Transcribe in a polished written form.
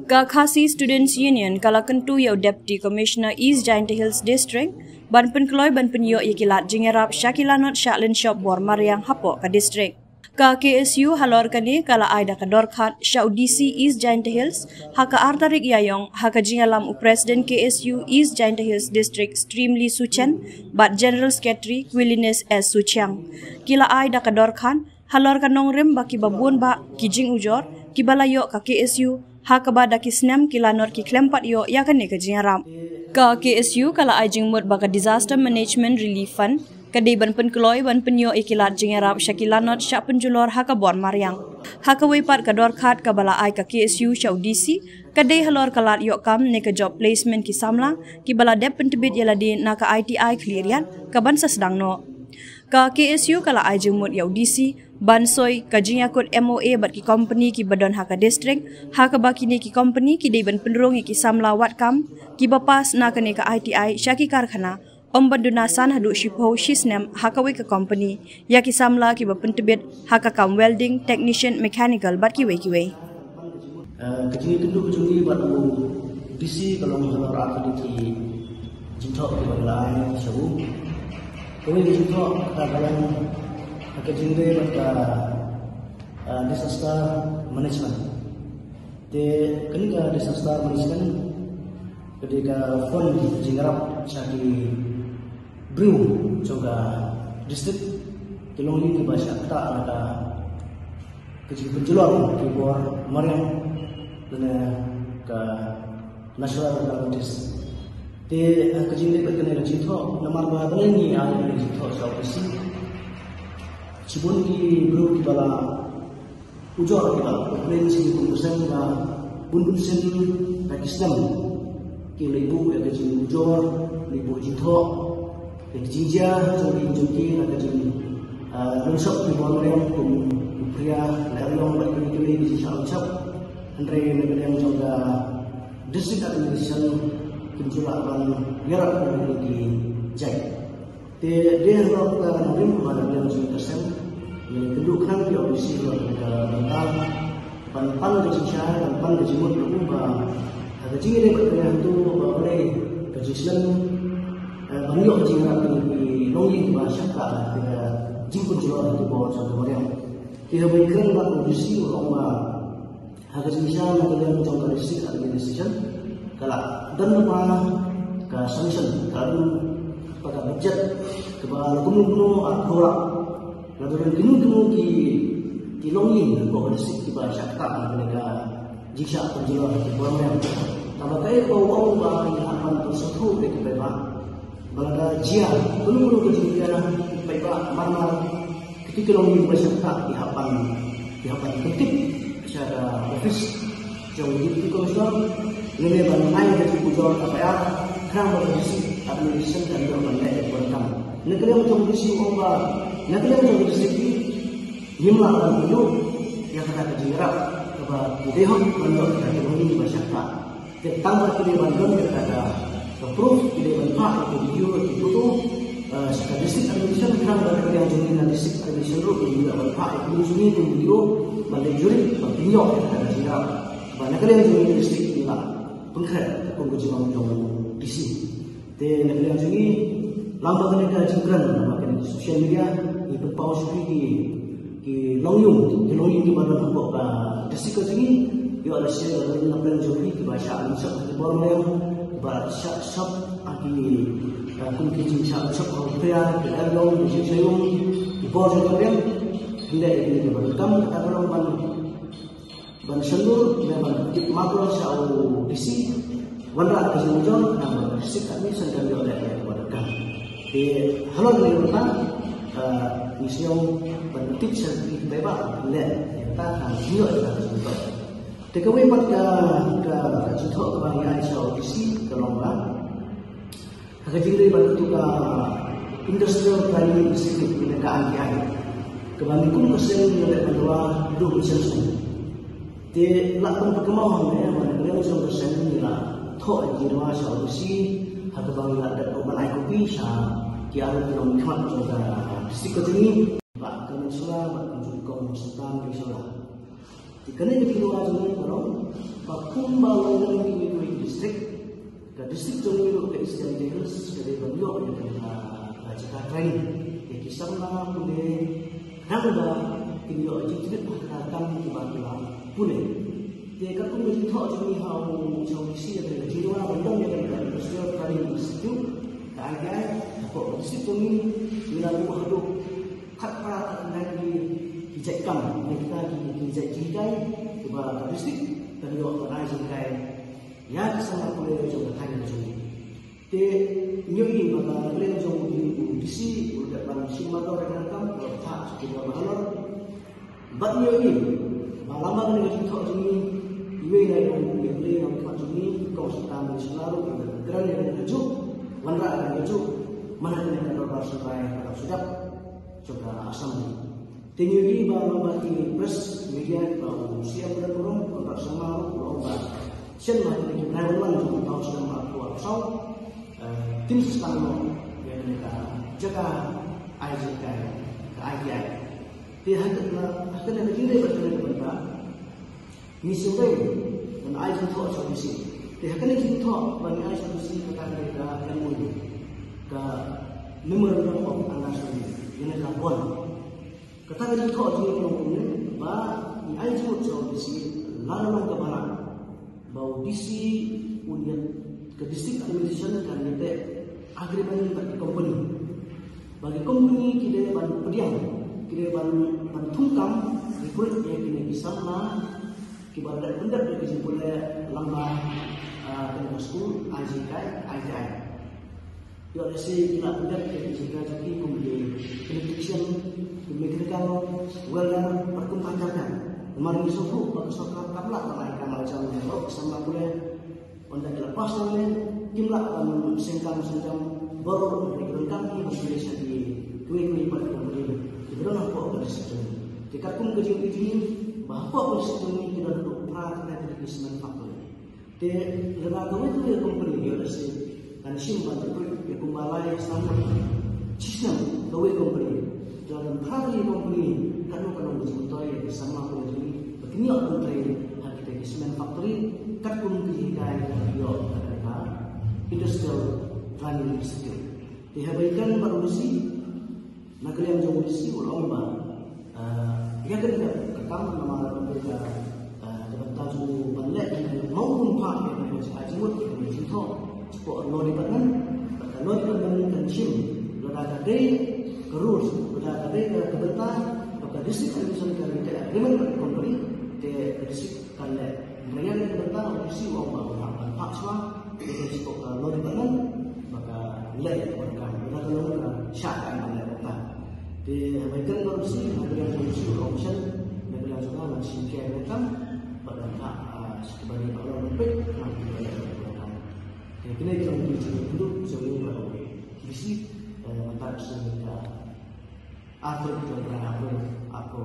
Ka Khasi Students Union kala kentu yau Deputy Commissioner East Giant Hills District ban penkeloy ban penyo yakilat jingerap Shakilanot Shaklin Shop Bor Mariang Hapo ka district. Ka KSU halor kani kala aida ka dorkhat Shau DC East Giant Hills haka artarik yayong haka jingalam u President KSU East Giant Hills District Streamly Suchen bat General Secretary Williness S Suchang. Kila aida ka dorkhan halor kanong rim baki babun ba kijing ujor kibalayo ka KSU haka bada kisnam kilanor ki klempat yo yakane ka jingaram. Ka KSU kala ajing mut baka Disaster Management Relief Fund kadai ban penkeloy ban penyo ikilat jingarap Shakilanot syak penjulor haka Bor Mariang. Haka weipat ka dorkhat ka bala ai ka KSU Shau DC kadai halor kalat yok kam ne ka job placement ki samlang ki bala dep pentebit yaladi na ka ITI clearian ka ban sedang no. Ka KSU kala ajing mut yau DC bansoi kajing yakut MOA bat ki company ki badon haka district haka bakini ki company ki dei ban penderong ki samla wat kam ki bapas na kane ka ITI syaki karkhana om banduna san hadu shipo shisnem haka we ka company ya ki samla ki bapentebit haka kam welding technician mechanical bat ki we kajing itu kujungi bat DC kalau halor activity jinthok ki balai sabu kami jinthok kadalan Kajingre baka disaster management. Te kenika disaster management ketika fund jingarap saki brew juga district kilongi ke bahasa kata ada kejing penjualan ke Bor Mariang dan ke nasional notice. Te kejingre baka ni jitho namar ba balani ai ni jitho saupisi Cibun ki bro ki bala ujor ki bala plan si kumpusan ba bun sen Pakistan ki lebu ya ke ujor lebu jitho ke jinja jadi junki na ke rusok ki bala yang kum pria lalong ba ki ki di chap andre ne yang juga district administration kunjula ban yarak ki jai te dia harus melakukan rim pada yang persen yang kedua kan dia bisa melakukan pan kecicah dan pan kecimut berubah ada jika dia berkena itu boleh kecicilan banyak jika di nongin bahasa kah ketika jika jual itu bawa satu orang tidak berkena dalam kondisi orang ada kecicilan ada yang mencoba decision kalau dan apa ke sanction kalau pada budget kebal kuno akhora lalu kuno ki longin ko disik ki ba syakta mereka jika penjual di bawah yang tambah kai bau ba akan tersetu ke beba balaga jia kuno ke jika beba mana ketika longin ba syakta di hapan ketik secara office jauh di komisar ini ban ai ke pujol apa ya kan berdisik administration dan berbagai program. Negeri yang berisi obat, negeri yang berisi himla dan penduduk yang kata kejerap kepada dehon menurut teknologi masyarakat. Tentang kiri bandon yang kata proof kiri bandon itu video itu sekarang district administration kan negeri yang jumlah dan district administration itu juga bandon itu jumlah itu video bandon juri bandinyo yang kata kejerap. Negeri yang jumlah district ini pengkher pengujian jumlah DC. Te negeri yang ini lambang negara jingkran makan sosial media itu paus ki longyung ki badan hambok desiko sini yo ada share dari nampan joki ki bahasa Indonesia di bawah yang bahasa shop aki kun ki jingsa shop hotel ki along di sayung di bawah yang hendak ini di bawah kam kata orang ban sendur ban tip makro sau disi wala kasi ujon na sik kami sedang oleh kepada di halal dari kita misiong penting serti bebas le kita harus juga kita tekawe pat ka juto ka bang sau isi kalongba ka jingri bantu ka industrial planning institute ka angiai ka bang kun kesen le adwa do sensu te lakon perkembangan ya mana yang persen nila thok jirwa sau isi hatu bang ada malai kopi sa ki ada belum khat juga district ini Pak Kamisula Pak Kunjung Sultan Risala Ikan ini kita wajib orang bakum bawa dengan ini distrik ke distrik jomil ke East Jaintia Hills dari Banjok dengan jika training yang kisah nama pune nangga kinyo jijit bahkan kibatulah pune jika pun menjadi jomil hau jomisi dari jiwa bandung yang dari Australia training institute keadaan apa distrik jomil wilayah haduk kat para lagi dijadikan mereka dijadikan kepada distrik dan juga mengajarkan ya kesana boleh juga tanya juga. Te nyuri maka boleh juga disi udah dalam simato rekan kalau tak kita malam. Bat nyuri malam dengan kita ini iwe yang boleh yang kita ini kau sedang selalu geran yang kejuk wanra yang kejuk mana yang terdapat supaya sudah coba asam. Tinggi bahawa bagi pres media bahawa siap dan burung untuk sama lomba. Siapa yang berlawan untuk tahu sudah mampu atau tim sekarang yang mereka jaga IJK ke IJI. Tidak hanya begini berkata misi lain dan IJI itu solusi. Tidak hanya itu bagi IJI solusi kata mereka yang mulia ke memorial of anniversary yang mereka buat. Kata kita juga mengenai bahawa ini juga solusi lalu kemana bahawa disi unit ke distrik administration kan ada agreement bagi company kita ban pediam kita ban tungkam report yang kita bisa kibarat benda dari boleh lambah dengan school IJI. Ya, si kita benda dari jika jadi kemudian pendidikan mechanical welder perkumpakan kemarin disuruh pada suatu kapal menaikkan macam yang sama boleh untuk dilepas oleh jumlah sengkang baru diberikan Indonesia di dua pada kemudian diberikan apa dari situ jika pun kecil bahawa sistem ini tidak ada peraturan dari semen faktor de lembaga itu yang company dia si dan simpan itu kumbalai standar sistem gawe company dalam hari company kalau mencontohi bersama company begini orang train hati dari semen factory katpun kehidupan dia mereka industrial planning skill dihabiskan produksi negeri yang jauh isi lomba ia kena ketam nama mereka dapat tahu banyak maupun pak yang masih ajut yang masih tahu cepat lori dan sim lada dari kerus lada dari kebentar pada distrik administration kali tidak agreement company ke distrik kali mereka yang kebentar ofisi lomba pak semua itu cepat lori maka nilai mereka kalau syarat mana mereka dihabiskan korupsi negara korupsi option negara juga masih kaya mereka pada hak sebagai orang baik nanti mereka kini kita menjadi hidup sebagai orang kisi antara sebagai atur dan berapa aku